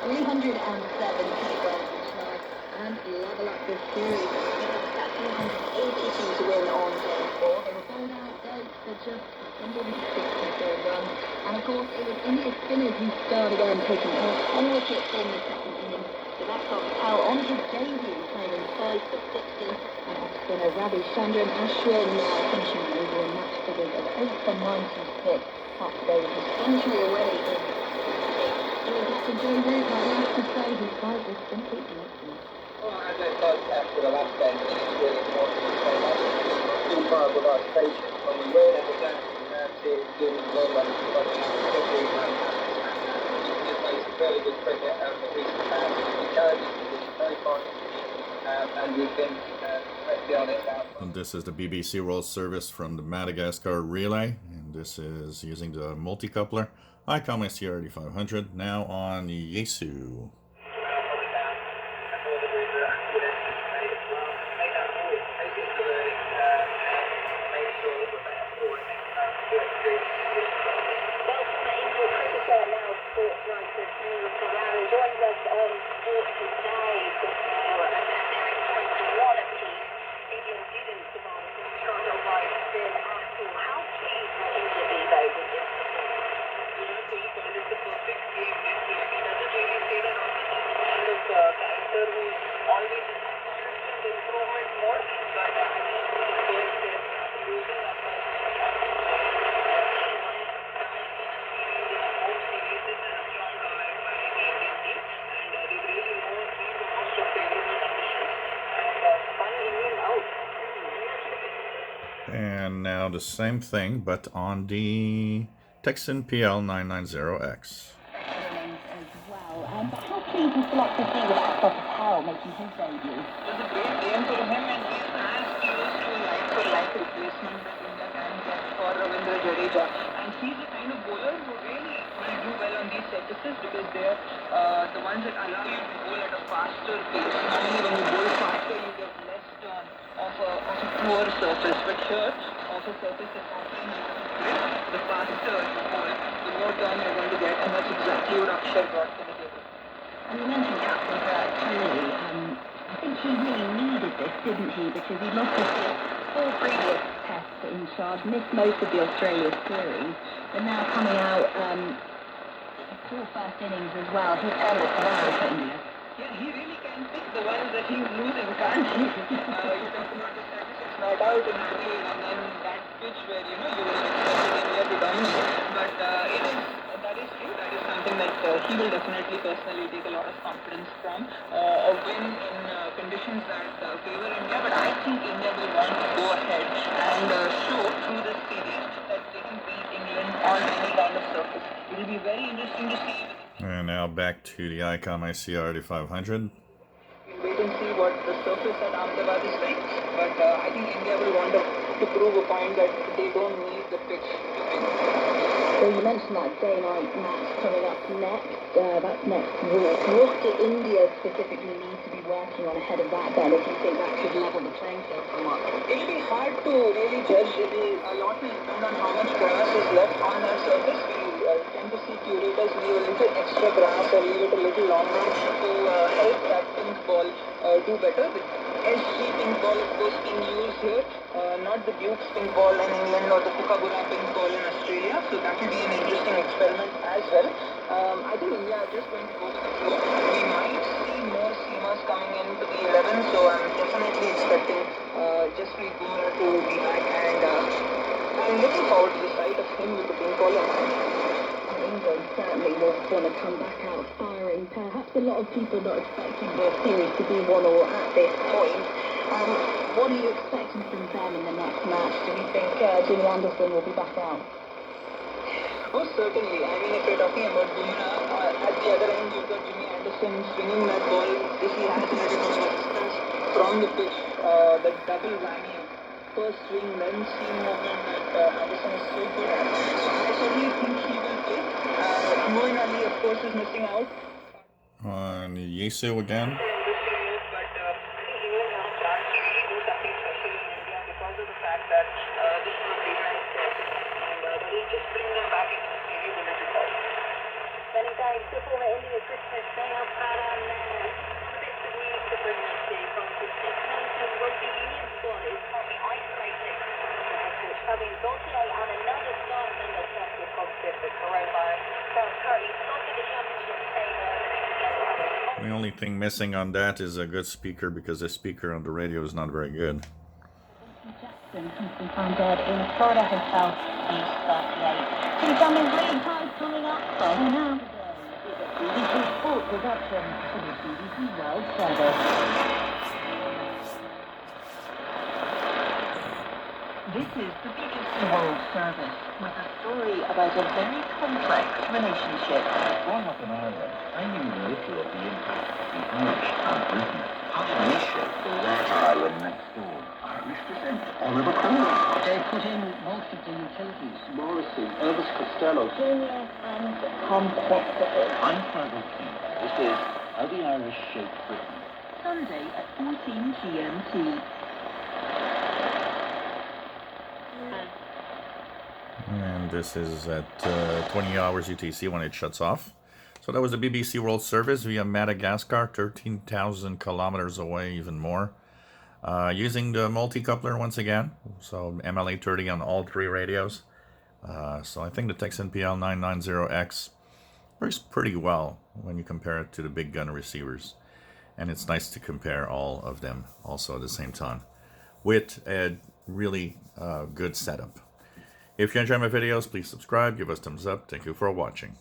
307 kilograms each night and level up this series. That's 382 to win on day 4. They were bowled out for just 164 runs. And of course, it was India's spinners who starred again, taking all 10 wickets in the second innings. So that's Patel on his debut, playing 5 for 60. And off-spinner Ravi Chandran Ashwin finishing the overall match figures of 8 for 96. Today with his century away in Captain Joe Root, I'd have to say his side was simply excellent. Well, as I thought after the last game, it's really important to say that too far above our station. When we were at the game, to do well on he plays very good cricket over the recent past. He carries his very important and we've been, let's be honest, and this is the BBC World Service from the Madagascar relay, and this is using the multicoupler Icom R8500, now on Yaesu. And now the same thing, but on the Tecsun PL-990x. But how pleased was like to see with Tecsun Patel making his debut? It was a great game for him, and he's as close to like replacement that India can get for Ravindra Jadeja. And he's the kind of bowler who really will do well on these surfaces because they're the ones that allow you to bowl at a faster pace. Normally when you bowl faster, you get less turn of a poor surface. But here, off a surface that's offering you the faster you bowl, the more turn you're going to get, and that's exactly what Akshar got for the game. And you mentioned Captain Kohli. I think he really needed this, didn't he? Because he lost his 4 previous tests in charge, missed most of the Australia series, but now coming out 4 first innings as well. He's turned it around for India. Yeah, he really can pick the ones that he's losing, can't he? You talk about the 36 not out in between, and then that pitch where you would have expected India to dominate. But that is true. That is something that he will definitely personally take a lot of confidence from. A win in conditions that favor India, but I think India will want to go ahead and show through this series that they can beat England on any kind of surface. It will be very interesting to see. And now back to the Icom R8500. Wait and see what the surface at Ahmedabad is like, but I think India will want to prove a point that they don't need the pitch to win. So you mentioned that day-night match coming up next. That's next week. What do India specifically need to be working on ahead of that then, if you think that could level the playing field somewhat? It'll be hard to really judge. A lot will depend on how much grass is left on that surface. We tend to see curators leave a little extra grass or leave it a little longer to help that pink ball do better. The SG pink ball, of course, being used here, not the Duke's pink ball in England or the Kookaburra pink ball in Australia. So that will be an interesting experiment as well. I think India are just going to go with the flow. We might see more seamers coming into the 11, so I'm definitely expecting Jasprit Bumrah to be back, and I'm looking forward to the sight of him with the pink ball on hand. England certainly will want to come back out firing. Perhaps a lot of people not expecting the series to be 1-1 at this point. What are you expecting from them in the next match? Do you think Jimmy Anderson will be back out? Oh, certainly. I mean, if you're talking about Bumrah, at the other end you've got Jimmy Anderson swinging that ball. If he has a little bit of assistance from the pitch, the double whammy of first swing, then seam movement that Anderson is so good at. So I certainly think he will play. Moeen Ali, of course, is missing out. On Yaesu again. Many thanks to former India cricketer Snehal The only thing missing on that is a good speaker, because the speaker on the radio is not very good. Jackson has been found dead in Florida hotel. He's 38. Some family really times coming up for now. BBC Sport production for the BBC World Service. This is the BBC World Service with a story about a very complex relationship. Growing up in Ireland, I knew little of the impact of the Irish on Britain. How we shaped the red island next door. Irish descent, Oliver Cromwell. They put in most of the utilities. Morrissey, Elvis Costello. Genius and complexity. I'm Fergal King. This is How the Irish Shaped Britain. Sunday at 14 GMT. And this is at 20 hours UTC when it shuts off. So that was the BBC World Service via Madagascar, 13,000 kilometers away, even more. Using the multicoupler once again, so MLA30 on all three radios. So I think the Tecsun PL-990x works pretty well when you compare it to the big gun receivers. And it's nice to compare all of them also at the same time with a really good setup. If you enjoy my videos, please subscribe, give us thumbs up. Thank you for watching.